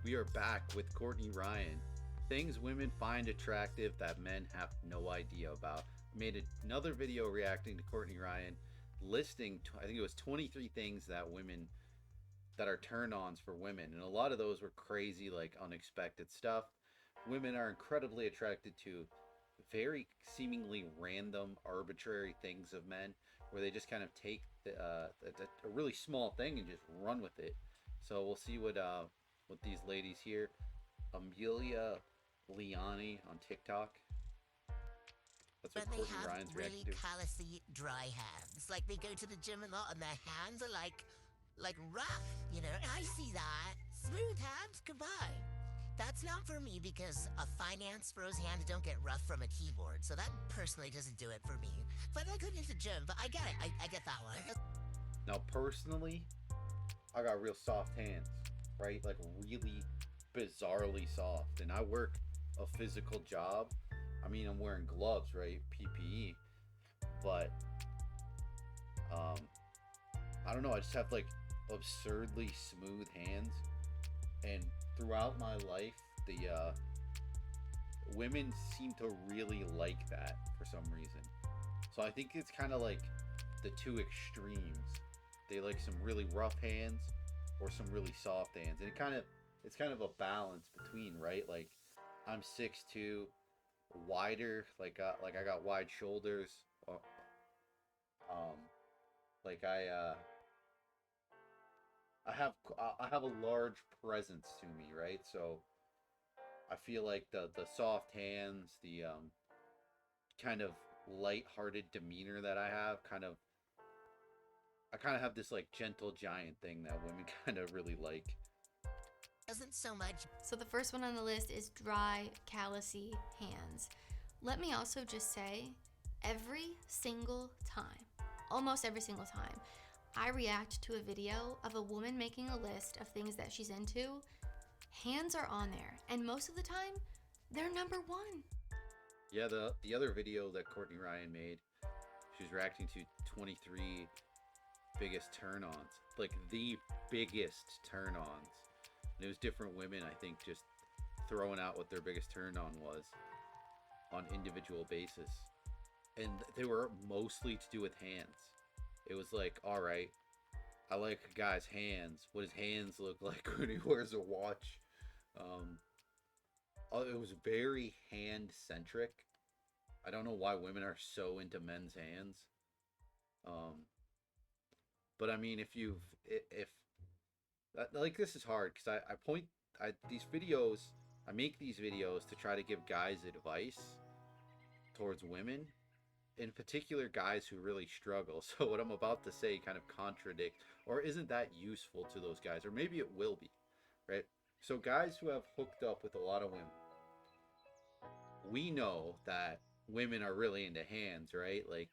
We are back with Courtney Ryan. Things women find attractive that men have no idea about. I made another video reacting to Courtney Ryan, listing, I think it was 23 things that women, that are turn-ons for women. And a lot of those were crazy, like unexpected stuff. Women are incredibly attracted to very seemingly random, arbitrary things of men, where they just kind of take a really small thing and just run with it. So we'll see what these ladies here, Amelia Liani on TikTok. That's what When they Courtney have Ryan's really reacting to. callousy, dry hands. Like they go to the gym a lot and their hands are like rough, you know? And I see that. Smooth hands, goodbye. That's not for me because a finance bro's hands don't get rough from a keyboard. So that personally doesn't do it for me. But I couldn't hit the gym, but I get it. I get that one. Now, personally, I got real soft hands, right? Like really bizarrely soft. And I work a physical job. I mean, I'm wearing gloves, right? PPE. But I don't know, I just have like absurdly smooth hands. And throughout my life, the women seem to really like that for some reason. So I think it's kind of like the two extremes. They like some really rough hands or some really soft hands, and it's kind of a balance between, right? Like I'm 6'2", wider, like I got wide shoulders. Like I have a large presence to me, right? So I feel like the soft hands, the kind of light-hearted demeanor that I kind of have this like gentle giant thing that women kind of really like. Doesn't so much. So the first one on the list is dry, callousy hands. Let me also just say, every single time, almost every single time, I react to a video of a woman making a list of things that she's into, hands are on there. And most of the time, they're number one. Yeah, the other video that Courtney Ryan made, she was reacting to 23 biggest turn-ons. Like the biggest turn-ons. And it was different women, I think, just throwing out what their biggest turn-on was on individual basis. And they were mostly to do with hands. It was like, all right, I like a guy's hands. What his hands look like when he wears a watch. It was very hand-centric. I don't know why women are so into men's hands. But I mean, if like, this is hard because these videos, I make these videos to try to give guys advice towards women, in particular guys who really struggle. So what I'm about to say kind of contradicts or isn't that useful to those guys, or maybe it will be, right? So guys who have hooked up with a lot of women, we know that women are really into hands, right? Like,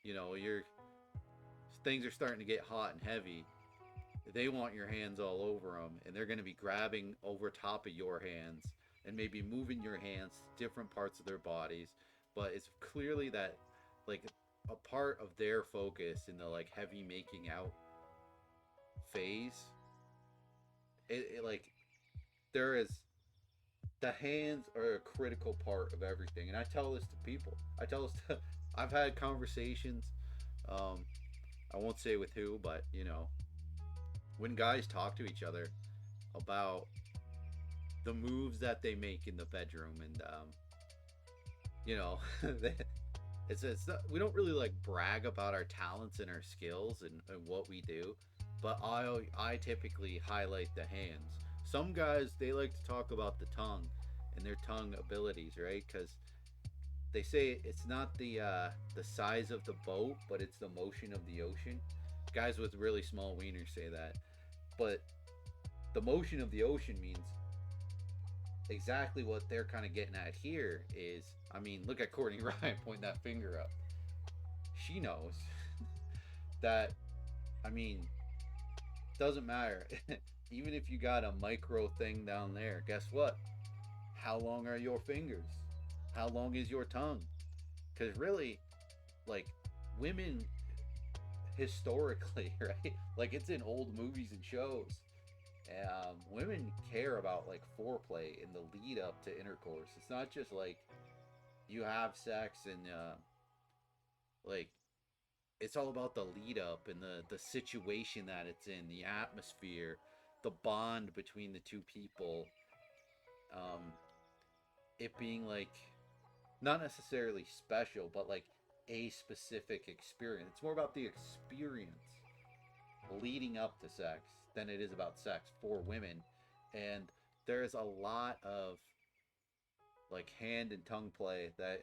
you know, things are starting to get hot and heavy. They want your hands all over them, and they're going to be grabbing over top of your hands and maybe moving your hands to different parts of their bodies. But it's clearly that, like, a part of their focus in the like heavy making out phase, it like, there is, the hands are a critical part of everything. And I tell this to people. I've had conversations, I won't say with who, but you know, when guys talk to each other about the moves that they make in the bedroom, and you know, it's not, we don't really like brag about our talents and our skills and what we do, but I typically highlight the hands. Some guys, they like to talk about the tongue and their tongue abilities, right? Because they say it's not the size of the boat, but it's the motion of the ocean. Guys with really small wieners say that, but the motion of the ocean means exactly what they're kind of getting at here is, I mean, look at Courtney Ryan pointing that finger up. She knows that, I mean, doesn't matter. Even if you got a micro thing down there, guess what? How long are your fingers? How long is your tongue? Because really, like, women historically, right? Like, it's in old movies and shows. Women care about like foreplay in the lead up to intercourse. It's not just like you have sex and like it's all about the lead up and the situation that it's in, the atmosphere, the bond between the two people. Um, it being like not necessarily special, but like a specific experience. It's more about the experience leading up to sex than it is about sex for women. And there's a lot of like hand and tongue play that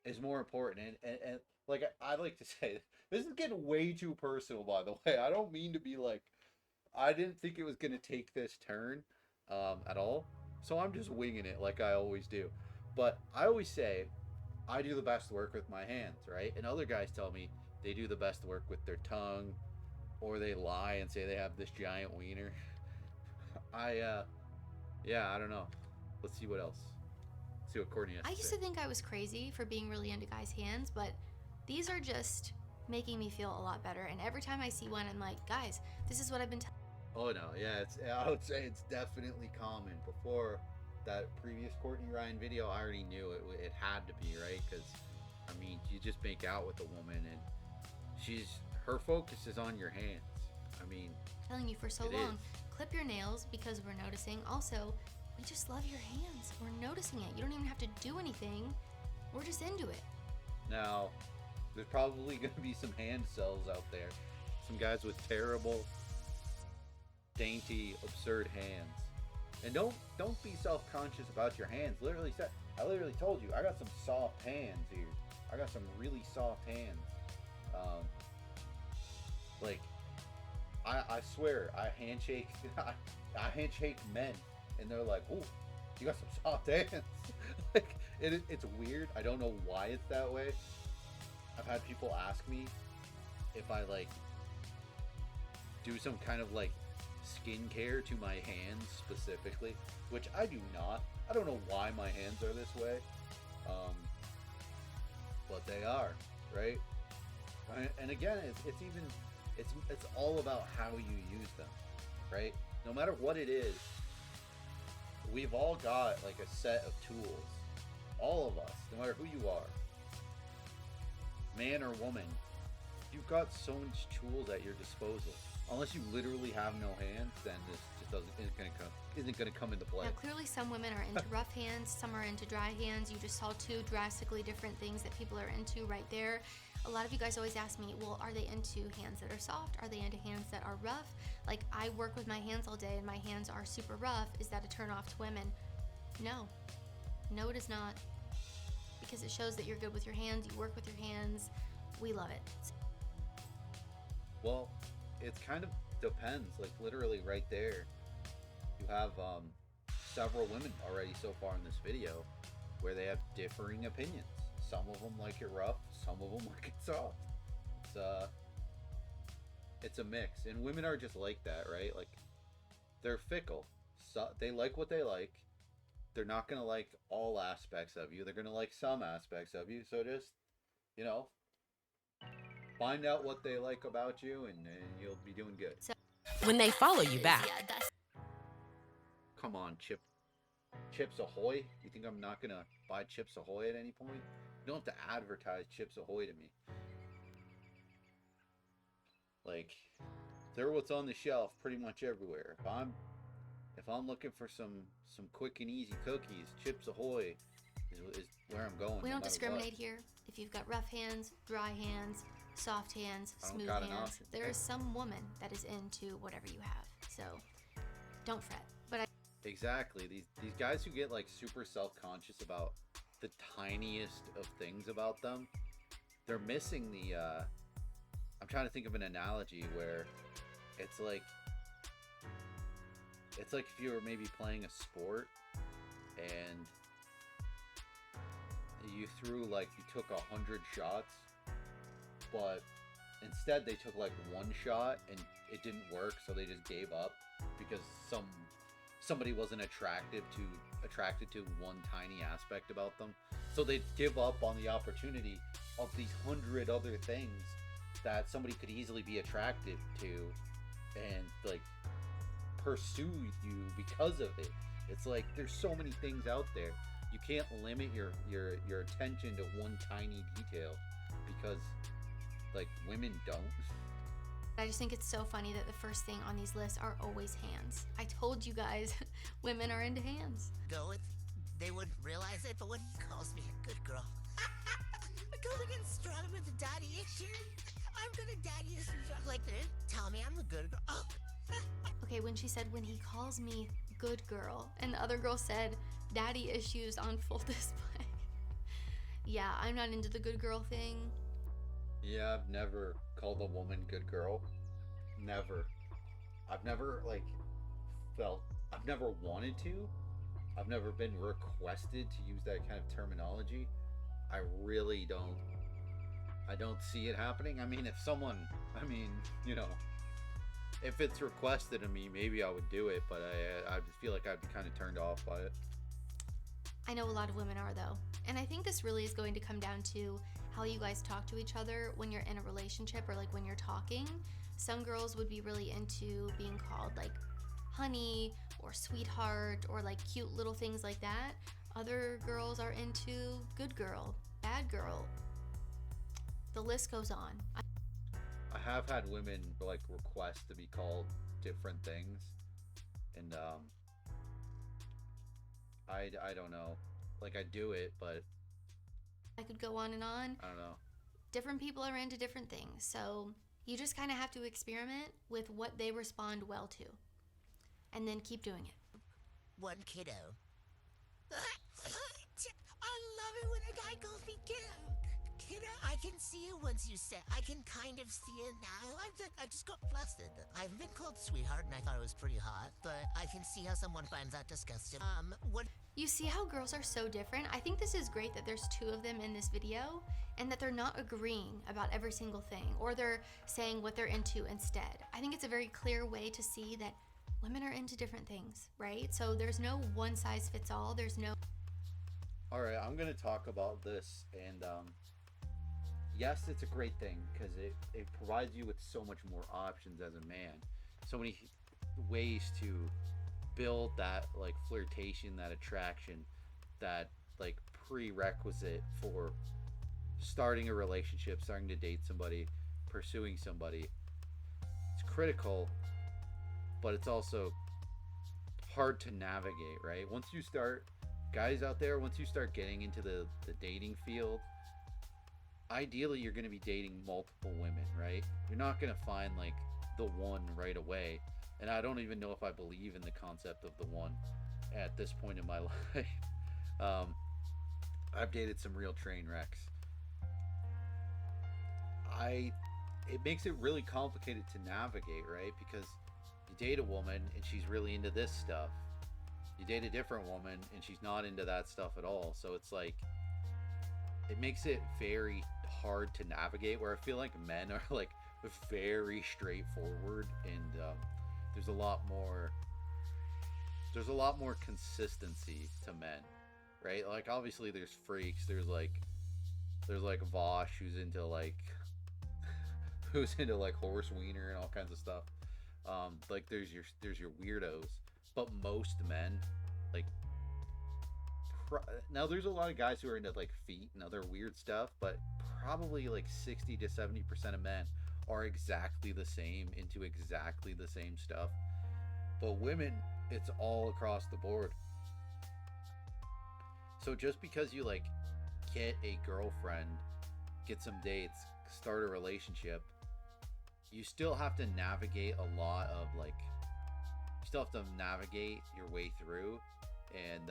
is more important. And like I like to say, this is getting way too personal, by the way. I don't mean to be like, I didn't think it was going to take this turn at all. So I'm just winging it like I always do. But I always say I do the best work with my hands, right? And other guys tell me they do the best work with their tongue, or they lie and say they have this giant wiener. Yeah, I don't know. Let's see what else. See what Courtney has I to used say. to think I was crazy for being really into guys' hands, but these are just making me feel a lot better. And every time I see one, I'm like, guys, this is what I've been telling. Oh no, yeah, I would say it's definitely common. Before that previous Courtney Ryan video, I already knew it had to be, right? Because I mean, you just make out with a woman and her focus is on your hands. I mean, Telling you for so it long. is. Clip your nails because we're noticing. Also, we just love your hands. We're noticing it. You don't even have to do anything. We're just into it. Now, there's probably going to be some hand cells out there. Some guys with terrible, dainty, absurd hands. And don't be self-conscious about your hands. I literally told you, I got some soft hands here. I got some really soft hands. Like, I swear, I handshake men, and they're like, "Ooh, you got some soft hands." Like, it's weird. I don't know why it's that way. I've had people ask me if I like do some kind of like skincare to my hands specifically, which I do not. I don't know why my hands are this way, but they are, right? And again, it's all about how you use them, right? No matter what it is, we've all got like a set of tools. All of us, no matter who you are, man or woman, you've got so much tools at your disposal. Unless you literally have no hands, then this just isn't gonna come into play. Now, clearly, some women are into rough hands, some are into dry hands. You just saw two drastically different things that people are into right there. A lot of you guys always ask me, well, are they into hands that are soft? Are they into hands that are rough? Like, I work with my hands all day and my hands are super rough. Is that a turn off to women? No. No, it is not. Because it shows that you're good with your hands, you work with your hands. We love it. Well, it kind of depends. Like, literally right there, you have several women already so far in this video where they have differing opinions. Some of them like it rough, some of them like it soft. It's a mix, and women are just like that, right? Like, they're fickle. So they like what they like. They're not gonna like all aspects of you. They're gonna like some aspects of you. So just, you know, find out what they like about you, and you'll be doing good. When they follow you back. Yeah, that's Come on, Chips Ahoy. You think I'm not gonna buy Chips Ahoy at any point? You don't have to advertise Chips Ahoy to me. Like, they're what's on the shelf pretty much everywhere. If I'm looking for some quick and easy cookies, Chips Ahoy is where I'm going. we no don't matter discriminate what. here. If you've got rough hands, dry hands, soft hands, I don't smooth got an hands, option. there is some woman that is into whatever you have. So don't fret. But Exactly. These guys who get like super self-conscious about the tiniest of things about them, they're missing the I'm trying to think of an analogy where it's like if you were maybe playing a sport and you took 100 shots, but instead they took like one shot and it didn't work, so they just gave up because somebody wasn't attracted to one tiny aspect about them. So they'd give up on the opportunity of these 100 other things that somebody could easily be attracted to and like pursue you because of it. It's like there's so many things out there. You can't limit your attention to one tiny detail because like women don't. I just think it's so funny that the first thing on these lists are always hands. I told you guys, women are into hands. Go with, they wouldn't realize it, but when he calls me a good girl, I'm going against strong with the daddy issue. I'm gonna daddy issues like this. Tell me I'm a good girl. Oh. Okay, when she said when he calls me good girl, and the other girl said daddy issues on full display. Yeah, I'm not into the good girl thing. Yeah, I've never called a woman good girl. Never. I've never like felt, I've never wanted to. I've never been requested to use that kind of terminology. I really don't. I don't see it happening. I mean, if someone, I mean, you know, if it's requested of me, maybe I would do it, but I feel like I'd be kind of turned off by it. I know a lot of women are though. And I think this really is going to come down to how you guys talk to each other when you're in a relationship or like when you're talking. Some girls would be really into being called like honey or sweetheart or like cute little things like that. Other girls are into good girl, bad girl. The list goes on. I have had women like request to be called different things, and I don't know. Like I do it, but I could go on and on. I don't know. Different people are into different things, so you just kind of have to experiment with what they respond well to, and then keep doing it. One kiddo. I love it when a guy calls me kiddo. Kiddo, I can see it once you said. I can kind of see it now. I just got flustered. I've been called sweetheart, and I thought it was pretty hot, but I can see how someone finds that disgusting. What? You see how girls are so different? I think this is great that there's two of them in this video and that they're not agreeing about every single thing or they're saying what they're into instead. I think it's a very clear way to see that women are into different things, right? So there's no one size fits all. There's no... All right, I'm going to talk about this, and yes, it's a great thing because it provides you with so much more options as a man. So many ways to build that like flirtation, that attraction, that like prerequisite for starting a relationship, starting to date somebody, pursuing somebody. It's critical, but it's also hard to navigate, right? Once you start, guys out there, once you start getting into the dating field, ideally you're going to be dating multiple women, right? You're not going to find like the one right away. And I don't even know if I believe in the concept of the one at this point in my life. I've dated some real train wrecks. It makes it really complicated to navigate, right? Because you date a woman and she's really into this stuff. You date a different woman and she's not into that stuff at all. So it's like, it makes it very hard to navigate, where I feel like men are like very straightforward, and there's a lot more consistency to men, right? Like obviously there's freaks, there's like Vosh who's into like horse wiener and all kinds of stuff. Like there's your weirdos, but most men like now there's a lot of guys who are into like feet and other weird stuff, but probably like 60 to 70% of men are exactly the same, into exactly the same stuff. But women, it's all across the board. So just because you like get a girlfriend, get some dates, start a relationship, you still have to navigate a lot of like, you still have to navigate your way through and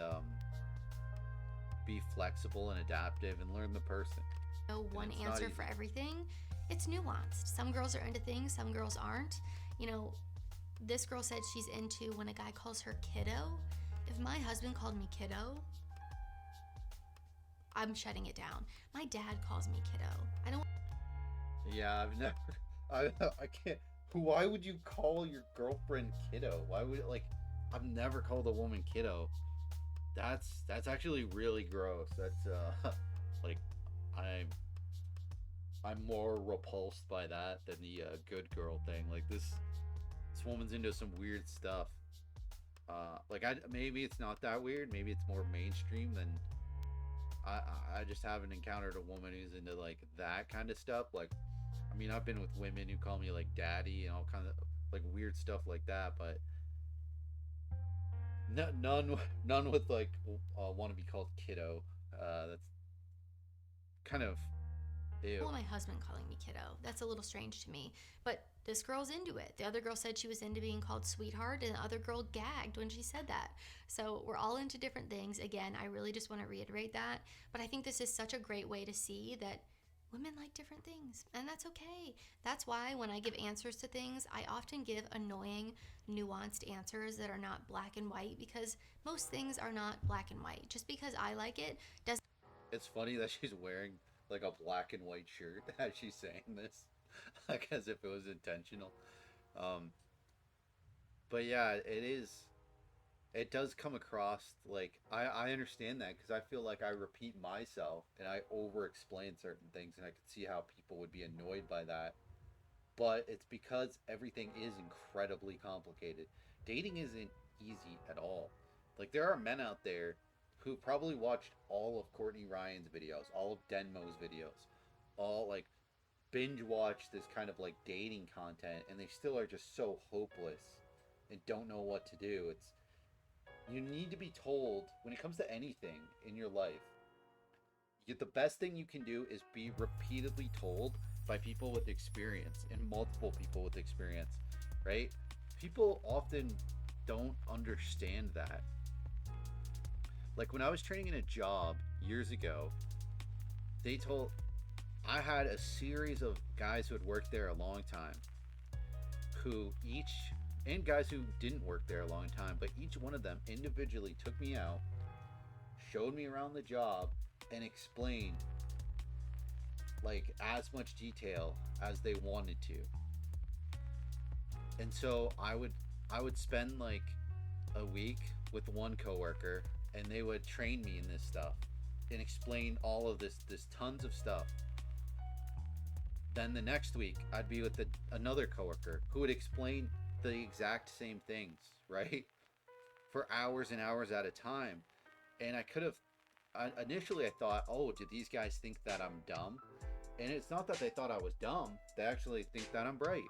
be flexible and adaptive and learn the person. No one answer for everything. It's nuanced. Some girls are into things, some girls aren't. You know, this girl said she's into when a guy calls her kiddo. If my husband called me kiddo, I'm shutting it down. My dad calls me kiddo. I don't... Yeah, I've never... I can't... Why would you call your girlfriend kiddo? Why would... Like, I've never called a woman kiddo. That's actually really gross. That's, like, I'm more repulsed by that than the good girl thing. Like, this woman's into some weird stuff. Like maybe it's not that weird. Maybe it's more mainstream than I just haven't encountered a woman who's into like that kind of stuff. Like, I mean, I've been with women who call me like daddy and all kind of like weird stuff like that, but none with like want to be called kiddo. That's kind of ew. Well, my husband calling me kiddo. That's a little strange to me. But this girl's into it. The other girl said she was into being called sweetheart, and the other girl gagged when she said that. So we're all into different things. Again, I really just want to reiterate that. But I think this is such a great way to see that women like different things, and that's okay. That's why when I give answers to things, I often give annoying, nuanced answers that are not black and white, because most things are not black and white. Just because I like it doesn't. It's funny that she's wearing like a black and white shirt as she's saying this, like as if it was intentional. Um, but yeah, it is. It does come across like I understand that because I feel like I repeat myself and I over explain certain things, and I could see how people would be annoyed by that. But it's because everything is incredibly complicated. Dating isn't easy at all. Like there are men out there who probably watched all of Courtney Ryan's videos, all of Denmo's videos, all like binge watch this kind of like dating content, and they still are just so hopeless and don't know what to do. It's you need to be told when it comes to anything in your life. The best thing you can do is be repeatedly told by people with experience and multiple people with experience, right? People often don't understand that. Like when I was training in a job years ago, they told I had a series of guys who had worked there a long time, who each and guys who didn't work there a long time, but each one of them individually took me out, showed me around the job, and explained like as much detail as they wanted to. And so I would spend like a week with one coworker, and they would train me in this stuff and explain all of this tons of stuff. Then the next week I'd be with another coworker who would explain the exact same things, right? For hours and hours at a time. And I could have initially I thought, oh, did these guys think that I'm dumb? And it's not that they thought I was dumb. They actually think that I'm bright.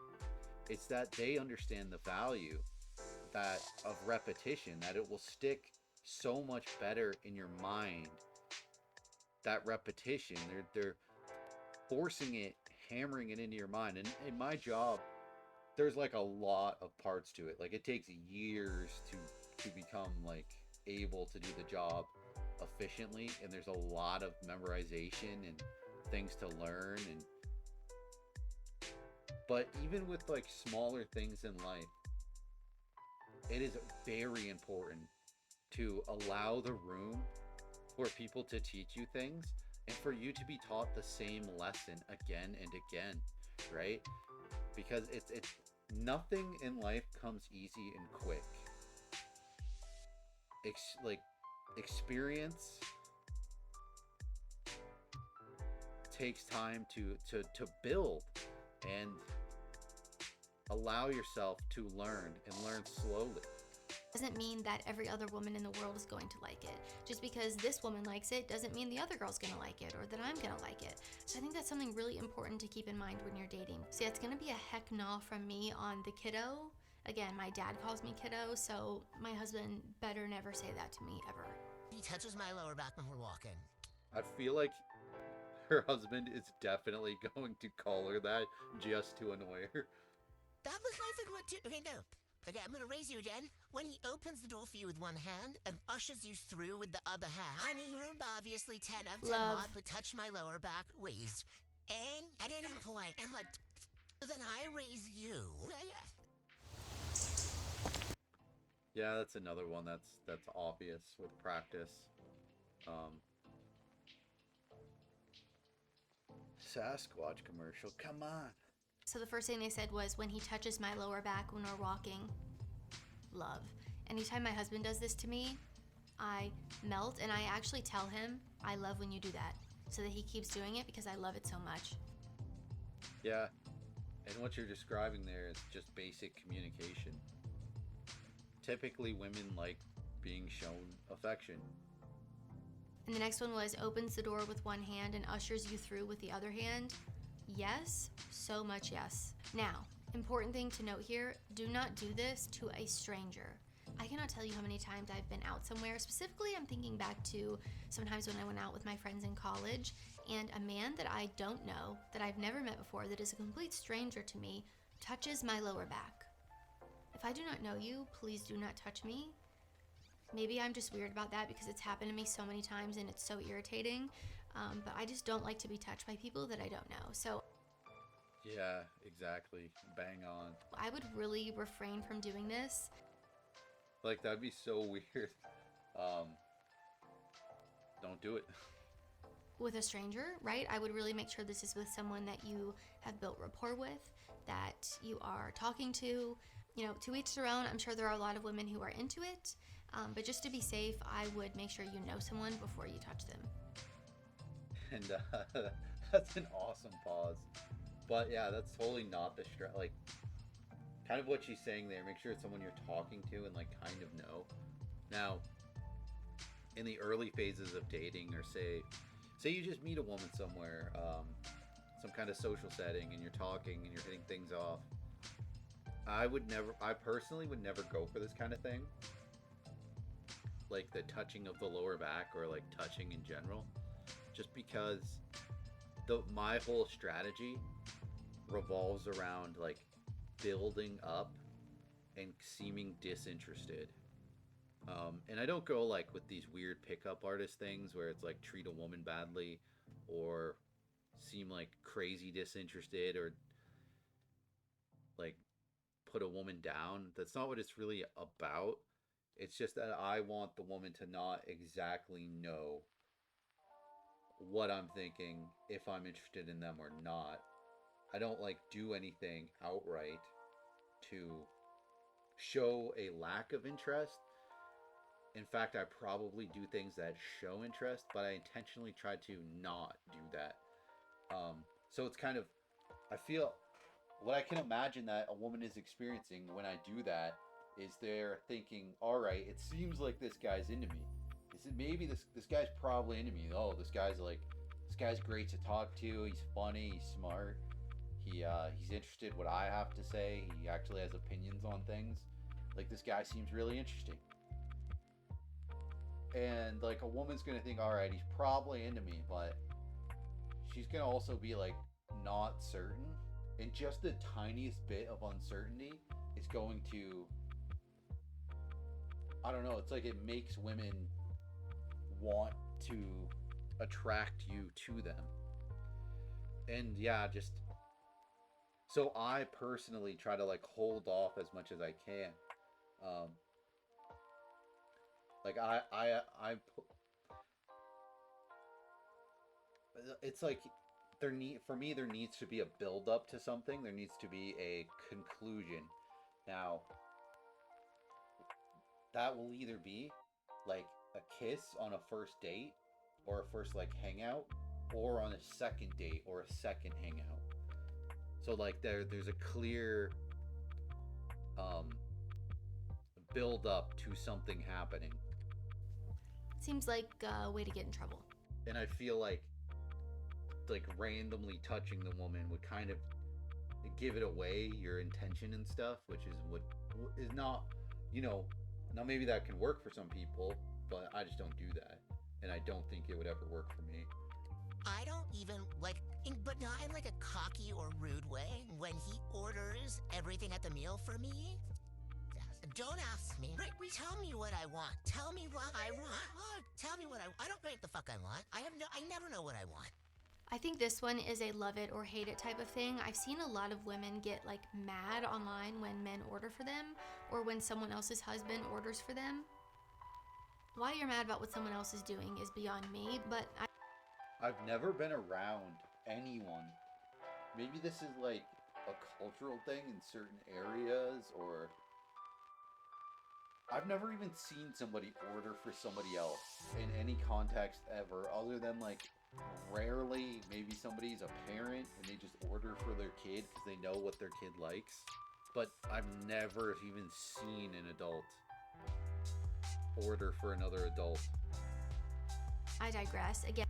It's that they understand the value that of repetition, that it will stick so much better in your mind. That repetition, they're forcing it, hammering it into your mind. And in my job, there's like a lot of parts to it. Like it takes years to become like able to do the job efficiently, and there's a lot of memorization and things to learn. And but even with like smaller things in life, it is very important to allow the room for people to teach you things and for you to be taught the same lesson again and again, right? Because it's nothing in life comes easy and quick. Like experience takes time to build, and allow yourself to learn and learn slowly. Doesn't mean that every other woman in the world is going to like it. Just because this woman likes it doesn't mean the other girl's gonna like it, or that I'm gonna like it. So I think that's something really important to keep in mind when you're dating. So yeah, it's gonna be a heck no from me on the kiddo. Again, my dad calls me kiddo, so my husband better never say that to me ever. He touches my lower back when we're walking. I feel like her husband is definitely going to call her that just to annoy her. That was my thing too. Okay, no. Okay, I'm gonna raise you again. When he opens the door for you with one hand and ushers you through with the other hand, I mean, you're obviously 10 of 10 hot, but touch my lower back, waist. And at any point, I'm like, then I raise you. Yeah, that's another one that's obvious with practice. Sasquatch commercial, come on. So the first thing they said was, when he touches my lower back when we're walking, love. Anytime my husband does this to me, I melt, and I actually tell him, I love when you do that, so that he keeps doing it because I love it so much. Yeah, and what you're describing there is just basic communication. typically women like being shown affection. And the next one was opens the door with one hand and ushers you through with the other hand. Yes, so much yes. Now, important thing to note here, do not do this to a stranger. I cannot tell you how many times I've been out somewhere. Specifically, I'm thinking back to sometimes when I went out with my friends in college, and a man that I don't know, that I've never met before, that is a complete stranger to me, touches my lower back. If I do not know you, please do not touch me. Maybe I'm just weird about that because it's happened to me so many times and it's so irritating. But I just don't like to be touched by people that I don't know. So Yeah, exactly. Bang on. I would really refrain from doing this. Like, that'd be so weird. Don't do it. With a stranger, right? I would really make sure this is with someone that you have built rapport with, that you are talking to. You know, to each their own. I'm sure there are a lot of women who are into it. But just to be safe, I would make sure you know someone before you touch them. And that's an awesome pause. But yeah, that's totally not the like, kind of what she's saying there. Make sure it's someone you're talking to and like kind of know. Now, in the early phases of dating, or say you just meet a woman somewhere, some kind of social setting, and you're talking and you're hitting things off, I personally would never go for this kind of thing, like the touching of the lower back or like touching in general, just because my whole strategy revolves around like building up and seeming disinterested. And I don't go like with these weird pickup artist things where it's like treat a woman badly or seem like crazy disinterested or like put a woman down. That's not what it's really about. It's just that I want the woman to not exactly know what I'm thinking, if I'm interested in them or not. I don't like do anything outright to show a lack of interest. In fact, I probably do things that show interest, but I intentionally try to not do that. So it's kind of, I feel, what I can imagine that a woman is experiencing when I do that is they're thinking, all right, it seems like this guy's into me. Is it maybe this guy's probably into me? Oh, this guy's great to talk to. He's funny. He's smart. He's interested in what I have to say. He actually has opinions on things. Like, this guy seems really interesting. And like a woman's gonna think, all right, he's probably into me, but she's gonna also be like not certain. And just the tiniest bit of uncertainty is going to, I don't know, it's like it makes women want to attract you to them. And yeah, just so I personally try to like hold off as much as I can. Like it's like there needs to be a build up to something. There needs to be a conclusion. Now, that will either be like a kiss on a first date or a first like hangout, or on a second date or a second hangout. So like there's a clear build up to something happening. Seems like a way to get in trouble. And I feel like randomly touching the woman would kind of give it away, your intention and stuff, which is what is not, now maybe that can work for some people, but I just don't do that. And I don't think it would ever work for me. I don't even but not in like a cocky or rude way. When he orders everything at the meal for me, don't ask me. Tell me what I want. Tell me what I want. Tell me what I don't know what the fuck I want. I never know what I want. I think this one is a love it or hate it type of thing. I've seen a lot of women get like mad online when men order for them, or when someone else's husband orders for them. Why you're mad about what someone else is doing is beyond me, but I've never been around anyone. Maybe this is like a cultural thing in certain areas, or I've never even seen somebody order for somebody else in any context ever, other than like rarely maybe somebody's a parent and they just order for their kid because they know what their kid likes. But I've never even seen an adult order for another adult. I digress. Again,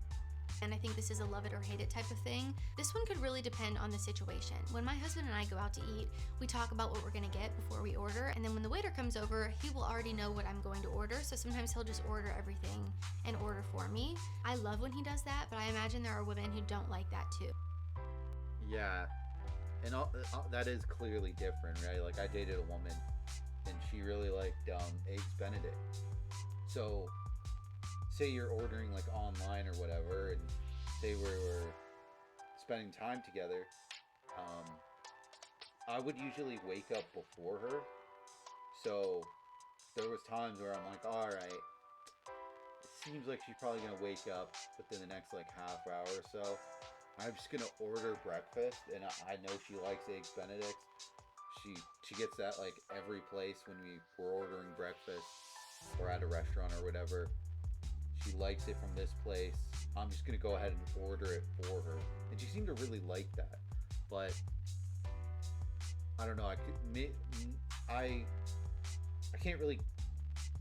and I think this is a love it or hate it type of thing. This one could really depend on the situation. When my husband and I go out to eat, we talk about what we're gonna get before we order, and then when the waiter comes over, he will already know what I'm going to order, so sometimes he'll just order everything and order for me. I love when he does that, but I imagine there are women who don't like that too. Yeah, and that is clearly different, right? Like, I dated a woman, and she really liked eggs Benedict. So, say you're ordering like online or whatever, and say we were spending time together, I would usually wake up before her. So there was times where I'm like, all right, it seems like she's probably gonna wake up within the next like half hour or so. I'm just gonna order breakfast, and I know she likes eggs Benedict. She gets that like every place when we're ordering breakfast or at a restaurant or whatever. She likes it from this place. I'm just gonna go ahead and order it for her, and she seemed to really like that. But I don't know. I can't really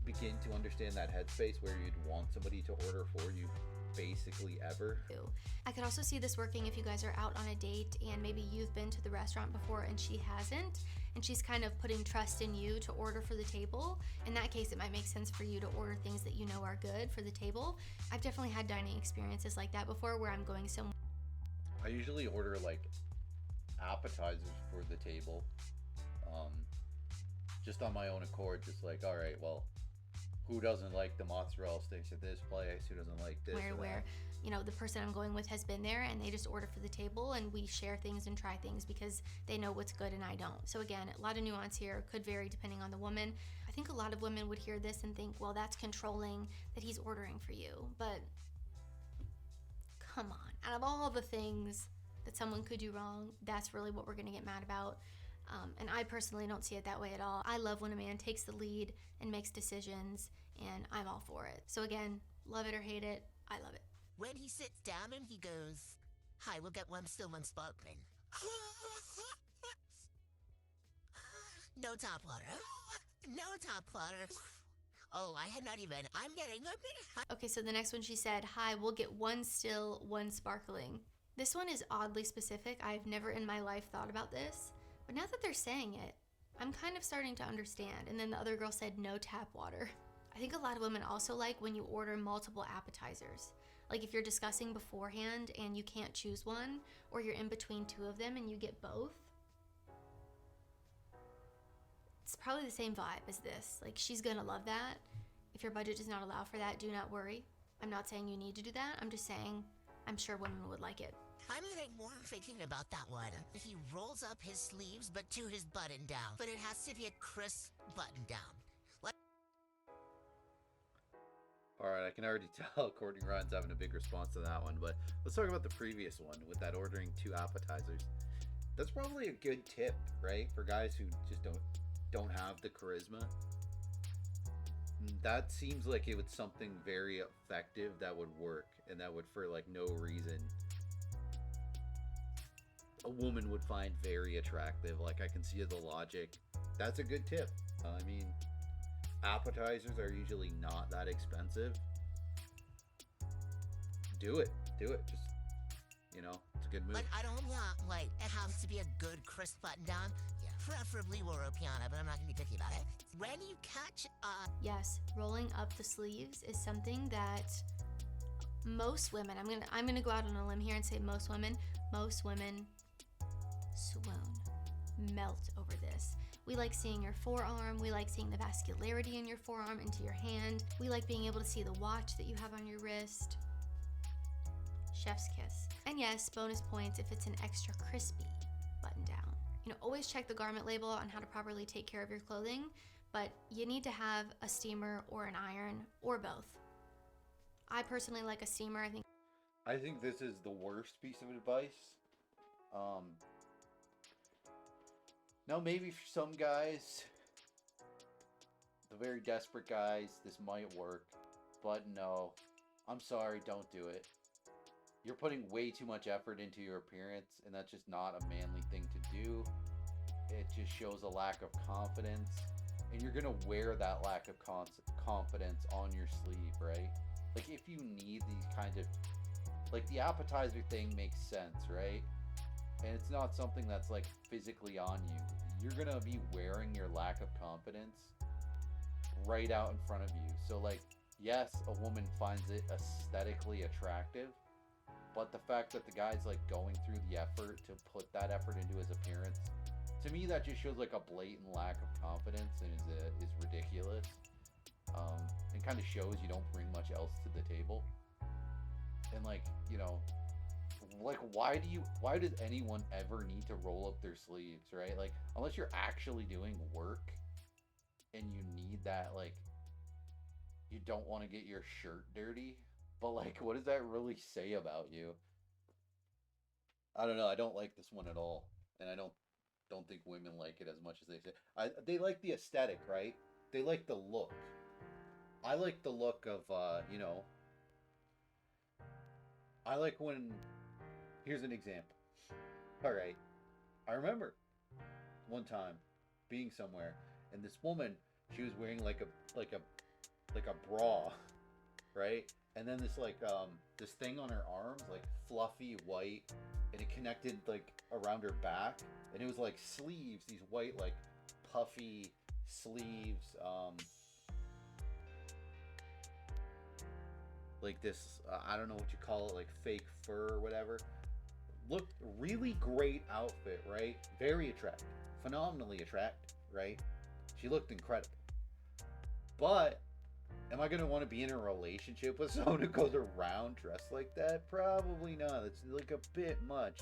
begin to understand that headspace where you'd want somebody to order for you basically ever. I could also see this working if you guys are out on a date and maybe you've been to the restaurant before and she hasn't, and she's kind of putting trust in you to order for the table. In that case, it might make sense for you to order things that you know are good for the table. I've definitely had dining experiences like that before where I'm going somewhere. I usually order like appetizers for the table, just on my own accord, just like, all right, well, who doesn't like the mozzarella sticks at this place? Who doesn't like this? Where you know, the person I'm going with has been there and they just order for the table, and we share things and try things because they know what's good and I don't. So again, a lot of nuance here, could vary depending on the woman. I think a lot of women would hear this and think, well, that's controlling that he's ordering for you. But come on, out of all the things that someone could do wrong, that's really what we're gonna get mad about. And I personally don't see it that way at all. I love when a man takes the lead and makes decisions, and I'm all for it. So again, love it or hate it, I love it. When he sits down and he goes, "Hi, we'll get one still, one sparkling." No top water. No top water. Oh, I had not even. I'm getting a bit. Okay, so the next one she said, "Hi, we'll get one still, one sparkling." This one is oddly specific. I've never in my life thought about this, but now that they're saying it, I'm kind of starting to understand. And then the other girl said no tap water. I think a lot of women also like when you order multiple appetizers. Like if you're discussing beforehand and you can't choose one, or you're in between two of them and you get both. It's probably the same vibe as this. Like, she's gonna love that. If your budget does not allow for that, do not worry. I'm not saying you need to do that. I'm just saying I'm sure women would like it. I'm getting more thinking about that one. He rolls up his sleeves, but to his button down. But it has to be a crisp button down. Alright, I can already tell Courtney Ryan's having a big response to that one, but let's talk about the previous one with that ordering 2 appetizers. That's probably a good tip, right? For guys who just don't have the charisma. That seems like it was something very effective that would work, and that would, for like no reason, a woman would find very attractive. Like, I can see the logic. That's a good tip. I mean, appetizers are usually not that expensive. Do it. Just, you know, it's a good move. But I don't want, like, it has to be a good crisp button down. Yeah, preferably Europeana, but I'm not going to be picky about it. When you catch Yes, rolling up the sleeves is something that most women, I'm gonna go out on a limb here and say most women swoon, melt over this. We like seeing your forearm. We like seeing the vascularity in your forearm into your hand. We like being able to see the watch that you have on your wrist. Chef's kiss. And yes, bonus points if it's an extra crispy button down. You know, always check the garment label on how to properly take care of your clothing, but you need to have a steamer or an iron or both. I personally like a steamer. I think this is the worst piece of advice. Now, maybe for some guys, the very desperate guys, this might work, but no, I'm sorry, don't do it. You're putting way too much effort into your appearance, and that's just not a manly thing to do. It just shows a lack of confidence and you're gonna wear that lack of confidence on your sleeve, right? Like if you need these kind of, like the appetizer thing makes sense, right? And it's not something that's like physically on you. You're gonna be wearing your lack of confidence right out in front of you. So like, yes, a woman finds it aesthetically attractive, but the fact that the guy's like going through the effort to put that effort into his appearance, to me that just shows like a blatant lack of confidence and is ridiculous. And kind of shows you don't bring much else to the table. And like, you know, like why does anyone ever need to roll up their sleeves, right? Like unless you're actually doing work and you need that, like you don't want to get your shirt dirty, but like what does that really say about you? I don't know. I don't like this one at all, and I don't think women like it as much as they say. They like the aesthetic, right? They like the look. I like the look of you know, I like when, here's an example. All right, I remember one time being somewhere, and this woman, she was wearing like a bra, right? And then this thing on her arms, like fluffy white, and it connected like around her back, and it was like sleeves, these white like puffy sleeves, like this, I don't know what you call it, like fake fur or whatever. Looked really great outfit, right? Very attractive, phenomenally attractive, right? She looked incredible. But am I gonna want to be in a relationship with someone who goes around dressed like that? Probably not. It's like a bit much.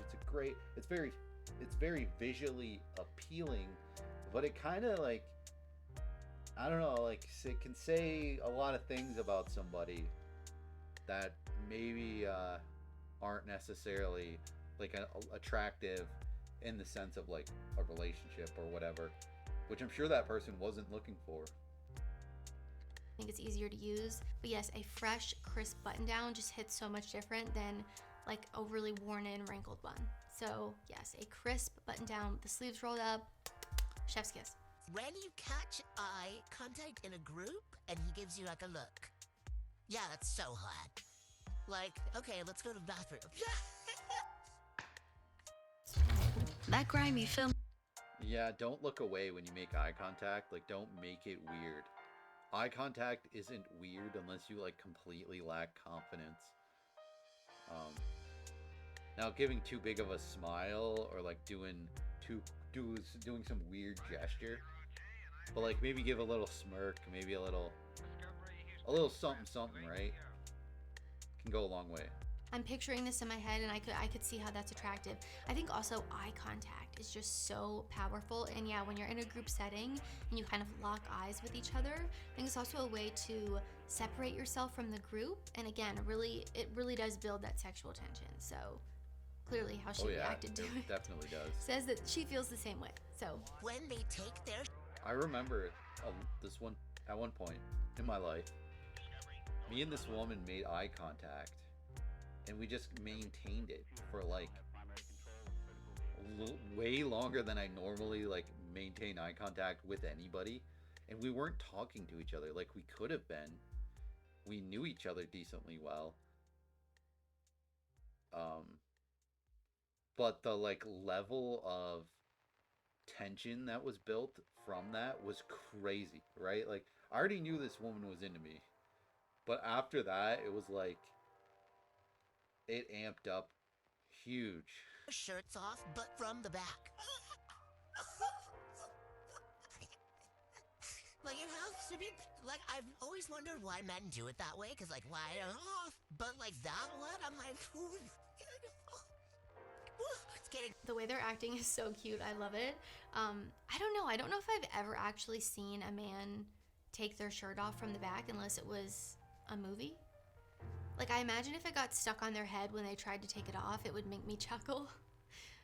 It's very visually appealing, but it kind of like, I don't know, like it can say a lot of things about somebody that maybe aren't necessarily like attractive in the sense of like a relationship or whatever, which I'm sure that person wasn't looking for. I think it's easier to use, but yes, a fresh, crisp button down just hits so much different than like a really worn in, wrinkled one. So yes, a crisp button down with the sleeves rolled up, chef's kiss. When you catch eye contact in a group and he gives you like a look. Yeah, that's so hot. Like, okay, let's go to the bathroom. That grimy film. Yeah, don't look away when you make eye contact. Like, don't make it weird. Eye contact isn't weird unless you like completely lack confidence. Now giving too big of a smile or like doing some weird gesture, but like maybe give a little smirk, maybe a little something, right? Can go a long way. I'm picturing this in my head, and I could see how that's attractive. I think also eye contact is just so powerful, and yeah, when you're in a group setting and you kind of lock eyes with each other, I think it's also a way to separate yourself from the group, and again, it really does build that sexual tension. So clearly how she reacted to it definitely does. says that she feels the same way. So When they take their I remember this one at one point in my life. Me and this woman made eye contact, and we just maintained it for like way longer than I normally like maintain eye contact with anybody, and we weren't talking to each other like we could have been. We knew each other decently well, but the like level of tension that was built from that was crazy, right? Like I already knew this woman was into me, but after that it was like it amped up huge. shirts off, but from the back. Like, it has to be, like, I've always wondered why men do it that way, because, like, why off? But, like, that one, I'm like, it's getting... the way they're acting is so cute. I love it. I don't know if I've ever actually seen a man take their shirt off from the back unless it was a movie. Like, I imagine if it got stuck on their head when they tried to take it off, it would make me chuckle.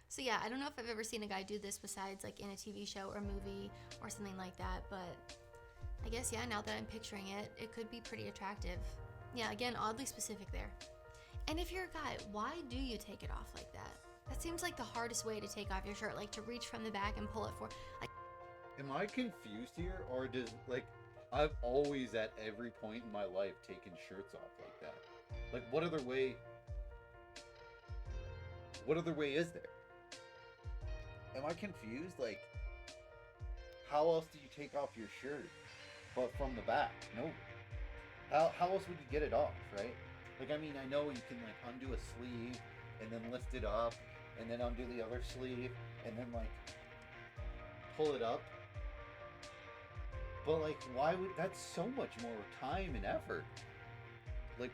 So yeah, I don't know if I've ever seen a guy do this besides like in a TV show or movie or something like that, but I guess, yeah, now that I'm picturing it, it could be pretty attractive. Yeah, again, oddly specific there. And if you're a guy, why do you take it off like that? That seems like the hardest way to take off your shirt, like to reach from the back and pull it forward. Like, Am I confused here, or does, like, I've always at every point in my life taken shirts off like that? Like, what other way is there? Am I confused? Like, how else do you take off your shirt but from the back? No. How else would you get it off, right? Like, I mean, I know you can, like, undo a sleeve and then lift it up and then undo the other sleeve and then, like, pull it up. But, like, why would, that's so much more time and effort. Like,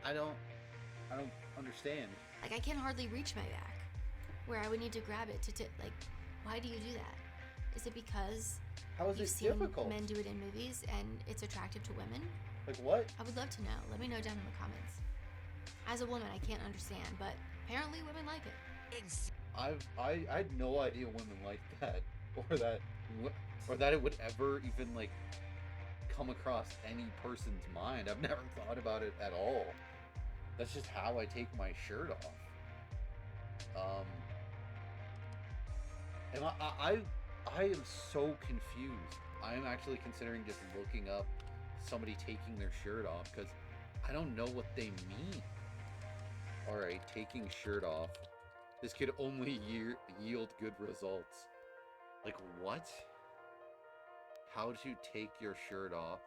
I don't understand. Like, I can hardly reach my back, where I would need to grab it to like, why do you do that? Is it because How is you've it seen difficult? men do it in movies and it's attractive to women? Like, what? I would love to know. Let me know down in the comments. As a woman, I can't understand, but apparently women like it. I had no idea women like that, or that it would ever even, like, come across any person's mind. I've never thought about it at all. That's just how I take my shirt off. And I am so confused. I am actually considering just looking up somebody taking their shirt off, because I don't know what they mean. Alright, taking shirt off. This could only yield good results. Like, what? How to take your shirt off?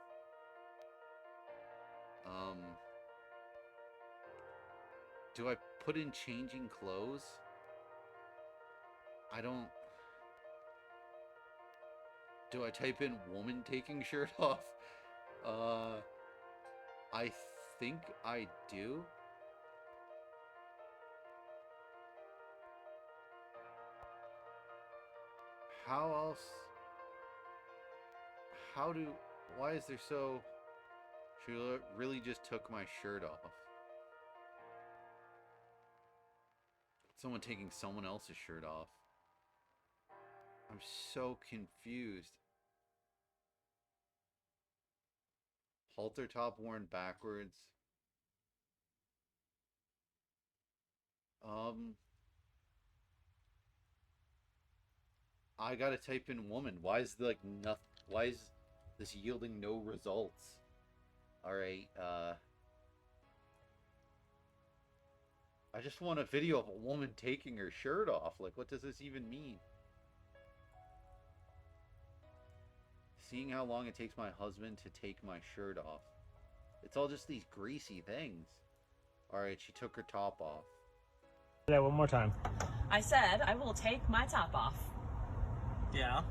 Do I put in changing clothes? I don't... Do I type in woman taking shirt off? I think I do. How else? Why is there so... She really just took my shirt off. Someone taking someone else's shirt off. I'm so confused. Halter top worn backwards. I gotta type in woman. Why is why is this yielding no results? Alright, I just want a video of a woman taking her shirt off. Like, what does this even mean? Seeing how long it takes my husband to take my shirt off. It's all just these greasy things. Alright, she took her top off. Yeah, one more time. I said I will take my top off. Yeah.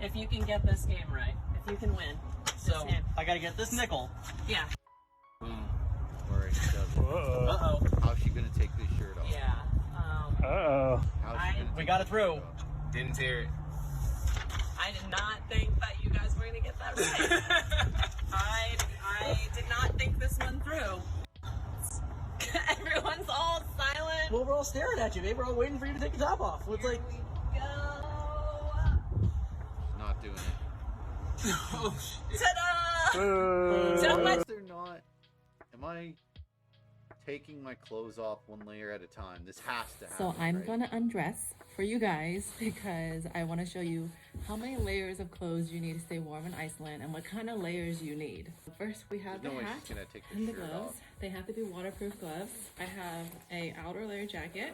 If you can get this game right. If you can win. So, I gotta get this nickel. Yeah. Boom. Alright, she does it. Uh-oh. How's she gonna take this shirt off? Yeah. Uh-oh. How's she gonna We take got this it through. shirt off? Didn't hear it. I did not think that you guys were gonna get that right. I did not think this one through. Everyone's all silent. Well, we're all staring at you, babe. We're all waiting for you to take the top off. It's like... Here we go. Not doing it. Oh, shit. Ta-da! Boo. So much. They're not. Am I taking my clothes off one layer at a time? This has to happen. So I'm right? gonna undress for you guys because I want to show you how many layers of clothes you need to stay warm in Iceland and what kind of layers you need. First we have There's no the way hat she's gonna take and the the shirt gloves. off. They have to be waterproof gloves. I have a outer layer jacket.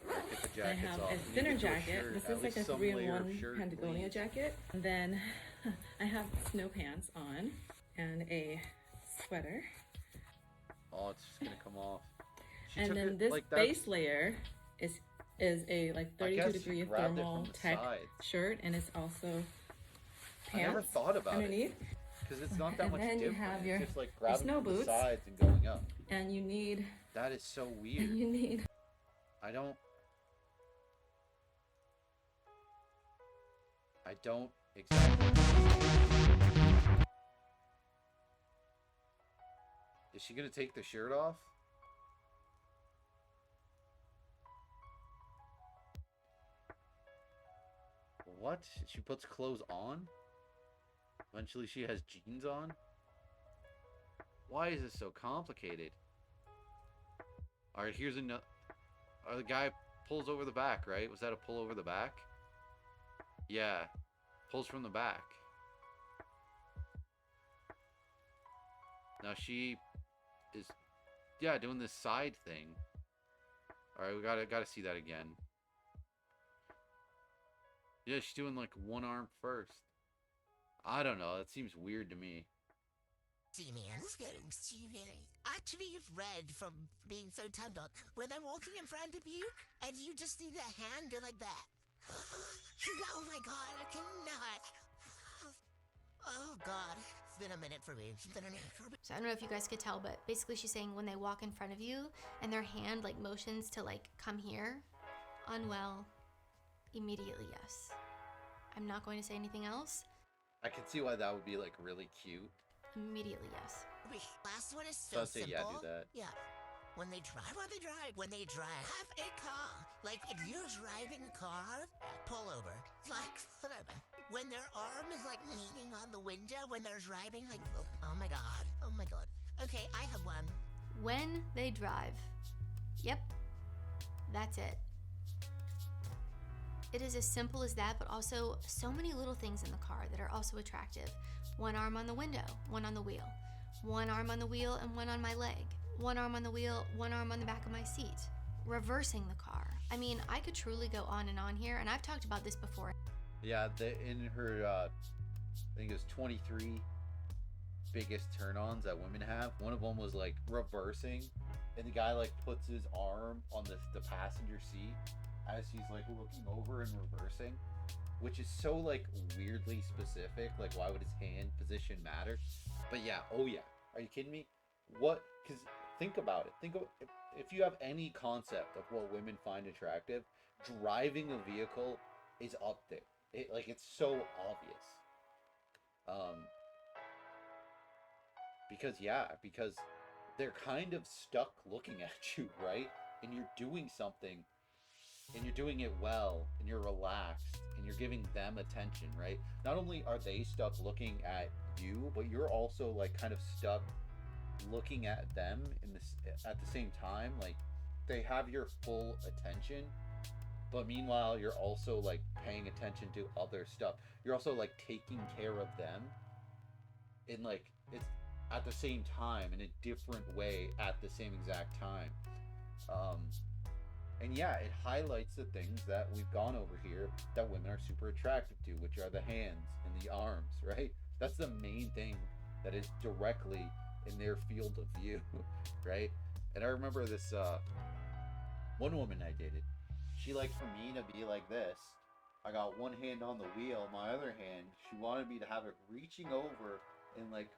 Get the I jackets have off. a You need thinner to do jacket. shirt, This at is like least a some layer of 3-in-1 shirt, Patagonia please. jacket. And then I have snow pants on and a sweater. Oh, it's just gonna come off. She And took then it this like that. base layer is a like I guess 32 she degree grabbed it thermal from the tech sides. shirt, and it's also I never pants thought about underneath. it because it's not that And much then you different. have your- it's just like grabbing snow from the boots. sides and going up. And you need That is so weird. I don't exactly. Is she gonna take the shirt off? What? She puts clothes on? Eventually she has jeans on? Why is this so complicated? Alright, here's another... the guy pulls over the back, right? Was that a pull over the back? Yeah. Pulls from the back. Now she is, yeah, doing this side thing. All right, we gotta see that again. Yeah, she's doing like one arm first. I don't know. That seems weird to me. See, man, actually, you've read from being so turned on. When I'm walking in front of you, and you just do the hand go like that. Oh my god, I cannot. Oh god, it's been a minute for me. So I don't know if you guys could tell, but basically she's saying when they walk in front of you and their hand like motions to like come here, unwell, immediately yes. I'm not going to say anything else. I can see why that would be like really cute. Immediately yes. Last one is So so I'd say, simple. yeah, do that. Yeah. When they drive, when they drive a car. Like, if you're driving a car, pull over. Like, whatever. When their arm is, like, leaning on the window when they're driving, like, oh my god. Oh my god. Okay, I have one. When they drive. Yep. That's it. It is as simple as that, but also so many little things in the car that are also attractive. One arm on the window, one on the wheel. One arm on the wheel and one on my leg. One arm on the wheel, one arm on the back of my seat. Reversing the car. I mean, I could truly go on and on here, and I've talked about this before. Yeah, in her, I think it was 23 biggest turn-ons that women have. One of them was like reversing, and the guy like puts his arm on the passenger seat as he's like looking over and reversing, which is so like weirdly specific. Like, why would his hand position matter? But yeah, oh yeah, are you kidding me? What? Because think about it. Think of if you have any concept of what women find attractive, driving a vehicle is up there. It's so obvious. Because they're kind of stuck looking at you, right? And you're doing something, and you're doing it well, and you're relaxed, and you're giving them attention, right? Not only are they stuck looking at you, but you're also like kind of stuck looking at them at the same time. Like, they have your full attention, but meanwhile you're also like paying attention to other stuff. You're also like taking care of them, and like it's at the same time in a different way at the same exact time. And yeah, it highlights the things that we've gone over here that women are super attractive to, which are the hands and the arms, right? That's the main thing that is directly in their field of view, right? And I remember this one woman I dated. She liked for me to be like this. I got one hand on the wheel, my other hand, she wanted me to have it reaching over and like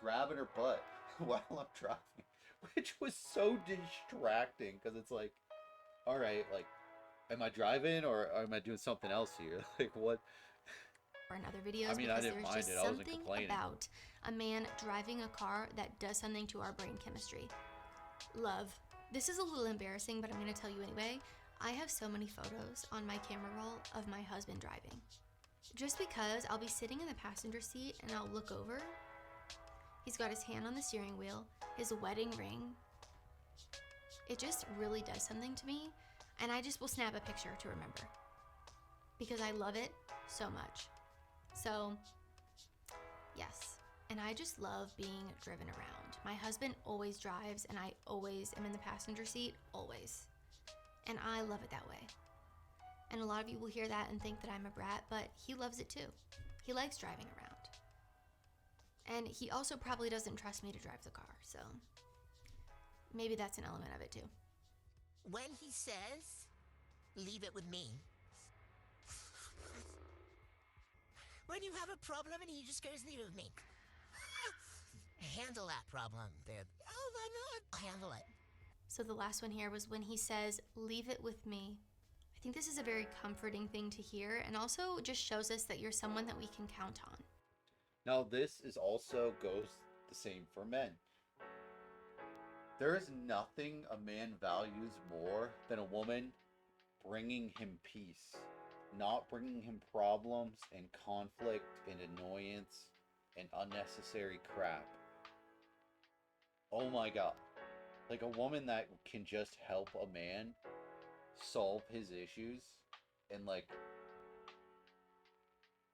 grabbing her butt while I'm driving, which was so distracting because it's like, all right, like, am I driving or am I doing something else here? Like, what? Or in other videos, I mean, I because didn't there's mind just it. I wasn't something complaining. about a man driving a car that does something to our brain chemistry. Love. This is a little embarrassing, but I'm going to tell you anyway. I have so many photos on my camera roll of my husband driving. Just because I'll be sitting in the passenger seat and I'll look over. He's got his hand on the steering wheel, his wedding ring. It just really does something to me, and I just will snap a picture to remember because I love it so much. So, yes, and I just love being driven around. My husband always drives, and I always am in the passenger seat, always. And I love it that way. And a lot of you will hear that and think that I'm a brat, but he loves it too. He likes driving around. And he also probably doesn't trust me to drive the car, so maybe that's an element of it too. When he says, leave it with me. When you have a problem and he just goes, leave it with me. Handle that problem, babe. Oh, why not? Handle it. So the last one here was when he says, leave it with me. I think this is a very comforting thing to hear, and also just shows us that you're someone that we can count on. Now, this is also goes the same for men. There is nothing a man values more than a woman bringing him peace, not bringing him problems and conflict and annoyance and unnecessary crap. Oh my God. Like, a woman that can just help a man solve his issues and like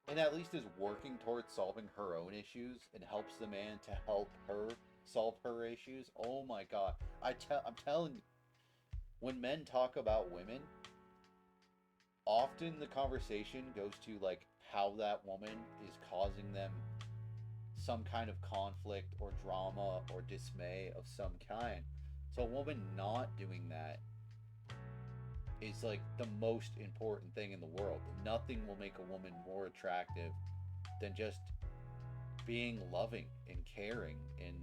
and at least is working towards solving her own issues and helps the man to help her solve her issues. Oh my god. I'm telling you, when men talk about women, often the conversation goes to like how that woman is causing them some kind of conflict or drama or dismay of some kind. So a woman not doing that is like the most important thing in the world. Nothing will make a woman more attractive than just being loving and caring and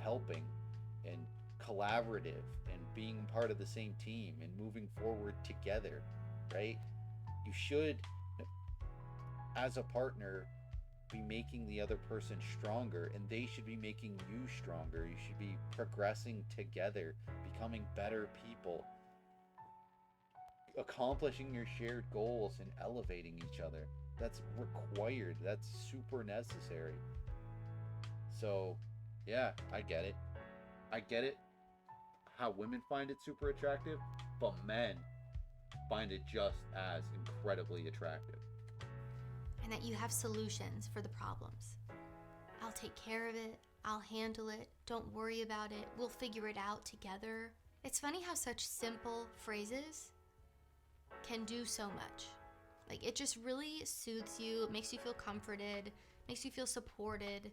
helping and collaborative and being part of the same team and moving forward together, right? You should, as a partner, be making the other person stronger, and they should be making you stronger. You should be progressing together, becoming better people, accomplishing your shared goals and elevating each other. That's required. That's super necessary. So, yeah, I get it. I get it how women find it super attractive, but men find it just as incredibly attractive. And that you have solutions for the problems. I'll take care of it. I'll handle it. Don't worry about it. We'll figure it out together. It's funny how such simple phrases can do so much. Like, it just really soothes you, makes you feel comforted, makes you feel supported.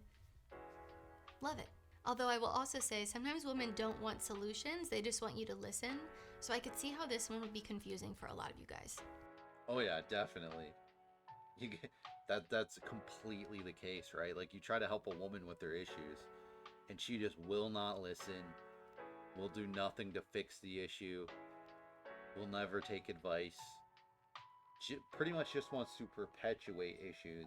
Love it. Although I will also say, sometimes women don't want solutions, they just want you to listen. So I could see how this one would be confusing for a lot of you guys. Oh yeah, definitely. That's completely the case, right? Like, you try to help a woman with their issues, and she just will not listen, will do nothing to fix the issue, will never take advice. She pretty much just wants to perpetuate issues,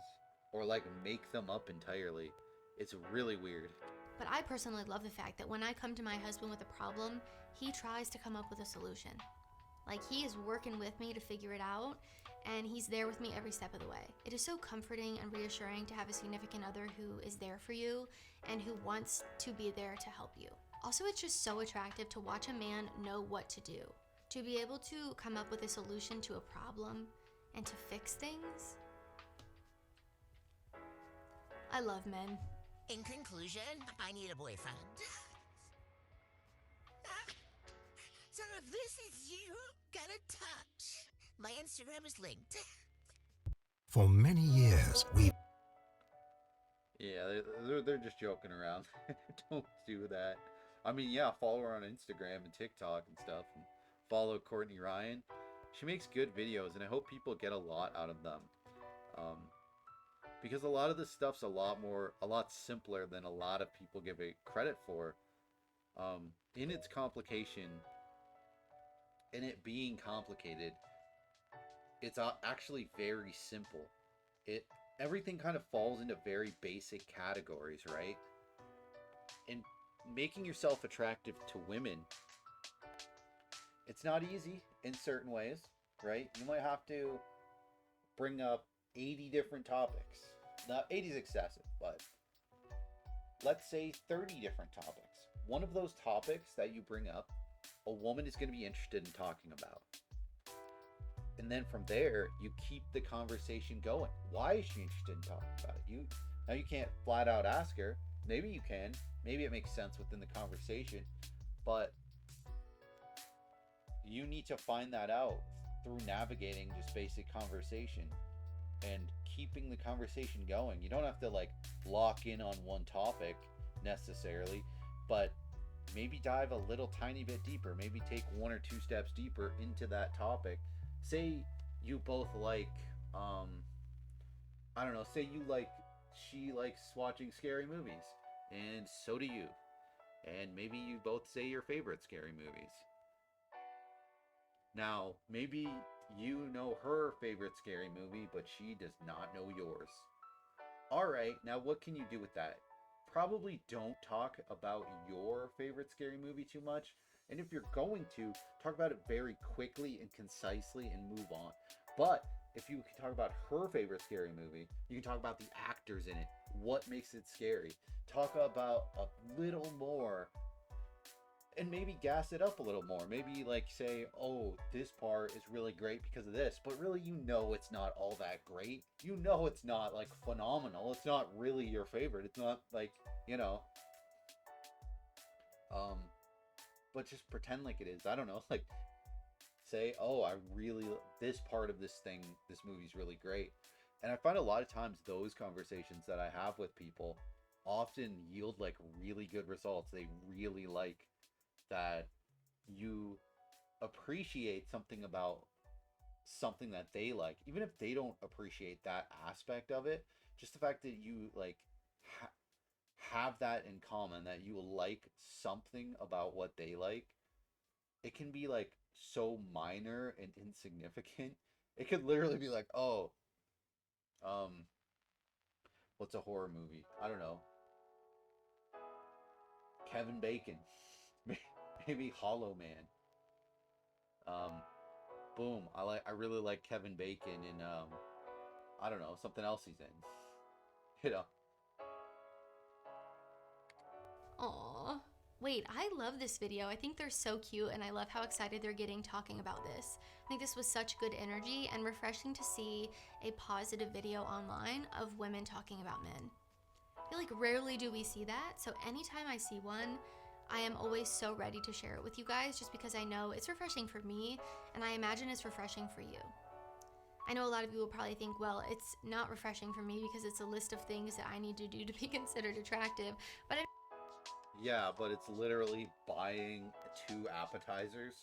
or like make them up entirely. It's really weird. But I personally love the fact that when I come to my husband with a problem, he tries to come up with a solution. Like, he is working with me to figure it out, and he's there with me every step of the way. It is so comforting and reassuring to have a significant other who is there for you and who wants to be there to help you. Also, it's just so attractive to watch a man know what to do. To be able to come up with a solution to a problem and to fix things. I love men. In conclusion, I need a boyfriend. So if this is you, get in touch. My Instagram is linked. For many years, we... Yeah, they're just joking around. Don't do that. I mean, yeah, follow her on Instagram and TikTok and stuff. And follow Courtney Ryan. She makes good videos, and I hope people get a lot out of them. Because a lot of this stuff's a lot simpler than a lot of people give it credit for. In its complication, in it being complicated, it's actually very simple. Everything kind of falls into very basic categories, right? And making yourself attractive to women, it's not easy in certain ways, right? You might have to bring up 80 different topics. Now, 80 is excessive, but let's say 30 different topics. One of those topics that you bring up, a woman is going to be interested in talking about. And then from there, you keep the conversation going. Why is she interested in talking about it? Now you can't flat out ask her. Maybe you can. Maybe it makes sense within the conversation. But you need to find that out through navigating just basic conversation and keeping the conversation going. You don't have to like lock in on one topic necessarily, but maybe dive a little tiny bit deeper. Maybe take 1 or 2 steps deeper into that topic. Say you both like, I don't know, say she likes watching scary movies, and so do you. And maybe you both say your favorite scary movies. Now, maybe you know her favorite scary movie, but she does not know yours. Alright, now what can you do with that? Probably don't talk about your favorite scary movie too much. And if you're going to, talk about it very quickly and concisely and move on. But if you can talk about her favorite scary movie, you can talk about the actors in it. What makes it scary? Talk about a little more and maybe gas it up a little more. Maybe like say, oh, this part is really great because of this, but really it's not all that great. It's not like phenomenal. It's not really your favorite. It's not like, but just pretend like it is. I don't know, like say, oh, this part of this movie's really great. And I find a lot of times those conversations that I have with people often yield like really good results. They really like that you appreciate something about something that they like, even if they don't appreciate that aspect of it. Just the fact that you like have that in common, that you like something about what they like, it can be like so minor and insignificant. It could literally be like, oh, what's a horror movie? I don't know. Kevin Bacon. Maybe Hollow Man. Boom. I really like Kevin Bacon in I don't know, something else he's in. Aw. Wait, I love this video. I think they're so cute, and I love how excited they're getting talking about this. I think this was such good energy and refreshing to see a positive video online of women talking about men. I feel like rarely do we see that, so anytime I see one, I am always so ready to share it with you guys, just because I know it's refreshing for me, and I imagine it's refreshing for you. I know a lot of you will probably think, well, it's not refreshing for me because it's a list of things that I need to do to be considered attractive, but Yeah, but it's literally buying 2 appetizers,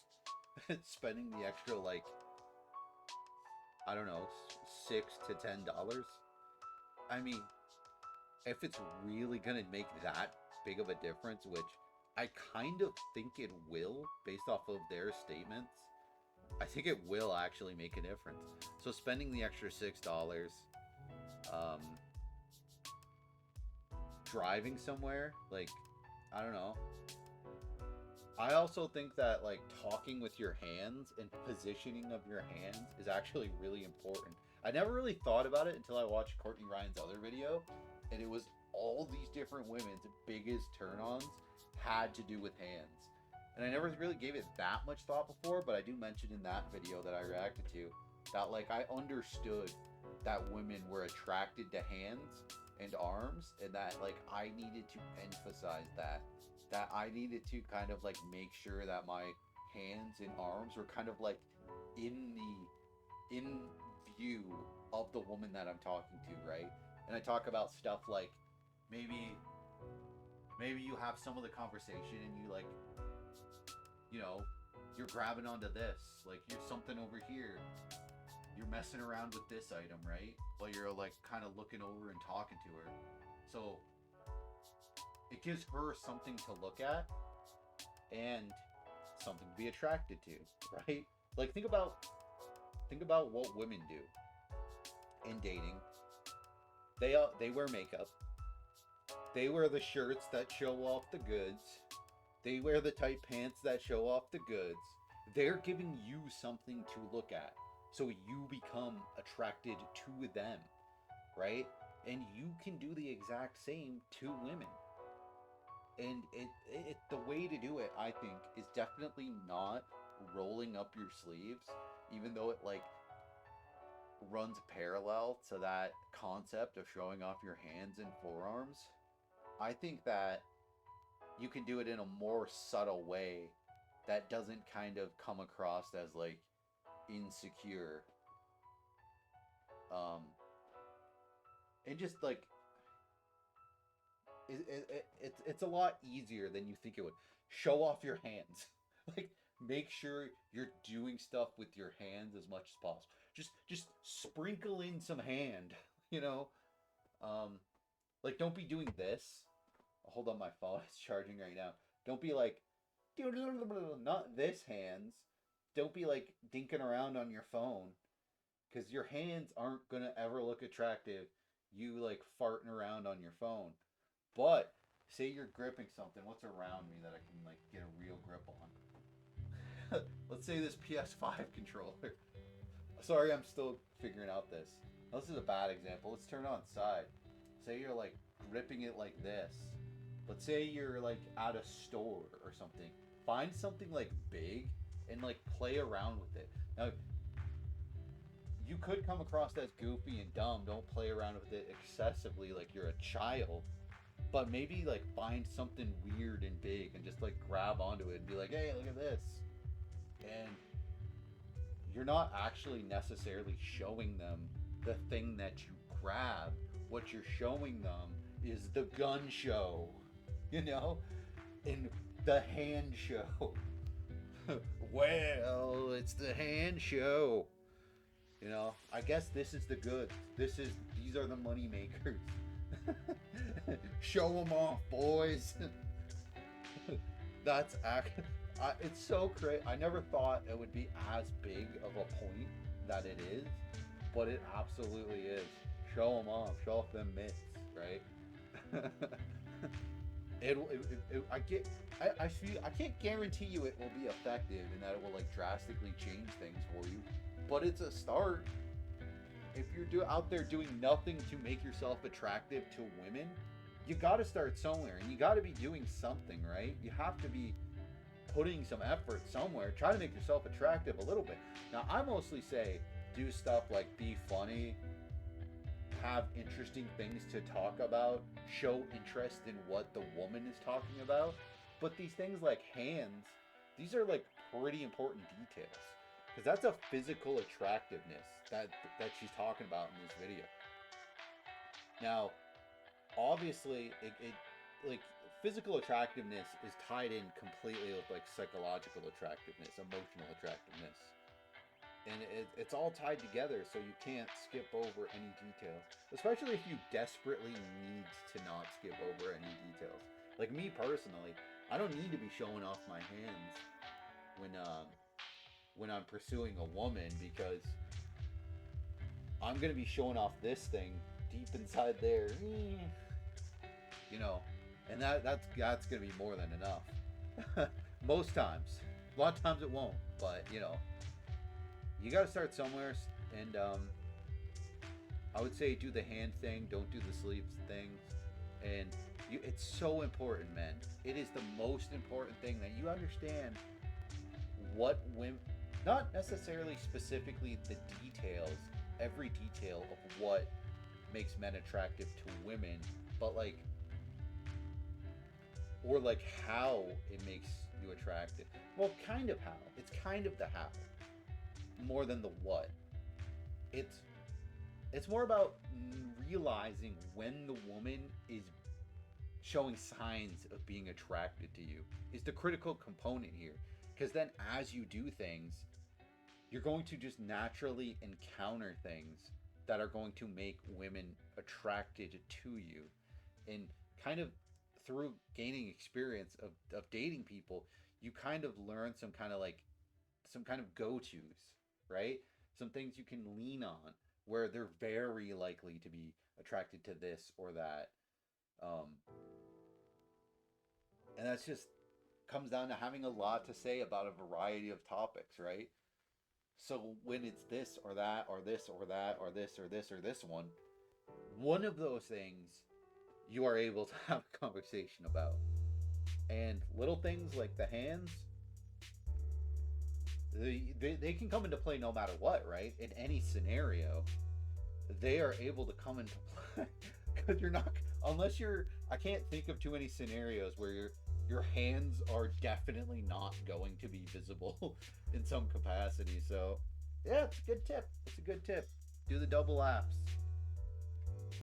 spending the extra, like, I don't know, $6 to $10. I mean, if it's really gonna make that big of a difference, which I kind of think it will, based off of their statements, I think it will actually make a difference. So spending the extra $6, driving somewhere, like, I don't know. I also think that like talking with your hands and positioning of your hands is actually really important. I never really thought about it until I watched Courtney Ryan's other video, and it was all these different women's biggest turn-ons had to do with hands. And I never really gave it that much thought before, but I do mention in that video that I reacted to that like I understood that women were attracted to hands and arms, and that like I needed to emphasize that I needed to kind of like make sure that my hands and arms were kind of like in view of the woman that I'm talking to, right? And I talk about stuff like maybe you have some of the conversation and you like, you're grabbing onto this, like you're something over here, you're messing around with this item, right? While you're like kind of looking over and talking to her. So it gives her something to look at and something to be attracted to, right? Like think about what women do in dating. They wear makeup. They wear the shirts that show off the goods. They wear the tight pants that show off the goods. They're giving you something to look at, so you become attracted to them, right? And you can do the exact same to women. And it the way to do it, I think, is definitely not rolling up your sleeves, even though it like runs parallel to that concept of showing off your hands and forearms. I think that you can do it in a more subtle way that doesn't kind of come across as like insecure. And just like it's a lot easier than you think it would. Show off your hands. Like make sure you're doing stuff with your hands as much as possible. Just sprinkle in some hand, like don't be doing this. Hold on, my phone is charging right now. Don't be like not this hands. Don't be like dinking around on your phone, because your hands aren't gonna ever look attractive you like farting around on your phone. But say you're gripping something. What's around me that I can like get a real grip on? Let's say this PS5 controller. Sorry, I'm still figuring out this. This is a bad example. Let's turn it on side. Say you're like gripping it like this. Let's say you're like at a store or something find something like big and like play around with it. Now, you could come across as goofy and dumb. Don't play around with it excessively like you're a child. But maybe like find something weird and big and just like grab onto it and be like, hey, look at this. And you're not actually necessarily showing them the thing that you grab. What you're showing them is the gun show, you know, and the hand show. Well, it's the hand show. You know, I guess this is the good. These are the money makers. Show them off, boys. It's so crazy. I never thought it would be as big of a point that it is, but it absolutely is. Show them off. Show off them mitts, right? I can't guarantee you it will be effective and that it will like drastically change things for you, but it's a start. If you're out there doing nothing to make yourself attractive to women, you got to start somewhere, and you got to be doing something, right? You have to be putting some effort somewhere. Try to make yourself attractive a little bit. Now, I mostly say do stuff like be funny, have interesting things to talk about, show interest in what the woman is talking about. But these things like hands, these are like pretty important details, because that's a physical attractiveness that she's talking about in this video. Now, obviously, it like physical attractiveness is tied in completely with like psychological attractiveness, emotional attractiveness, and it's all tied together. So you can't skip over any details, especially if you desperately need to not skip over any details. Like me personally, I don't need to be showing off my hands when I'm pursuing a woman, because I'm gonna be showing off this thing deep inside there, you know, and that's gonna be more than enough. Most times. A lot of times it won't, but you know, you gotta start somewhere. And I would say do the hand thing, don't do the sleeves thing. And it's so important, men. It is the most important thing that you understand what women, not necessarily specifically the details, every detail of what makes men attractive to women, but like, or like how it makes you attractive. Well, kind of how. It's kind of the how, more than the what. It's more about realizing when the woman is showing signs of being attracted to you is the critical component here. Because then as you do things, you're going to just naturally encounter things that are going to make women attracted to you. And kind of through gaining experience of dating people, you kind of learn some kind of go-tos, right? Some things you can lean on where they're very likely to be attracted to this or that. And that's just comes down to having a lot to say about a variety of topics, right? So when it's this or that or this or that or this or this or this one of those things you are able to have a conversation about. And little things like the hands, they can come into play no matter what, right? In any scenario, they are able to come into play. Because you're not, unless you're, I can't think of too many scenarios where your hands are definitely not going to be visible in some capacity. So yeah, it's a good tip. It's a good tip. Do the double laps.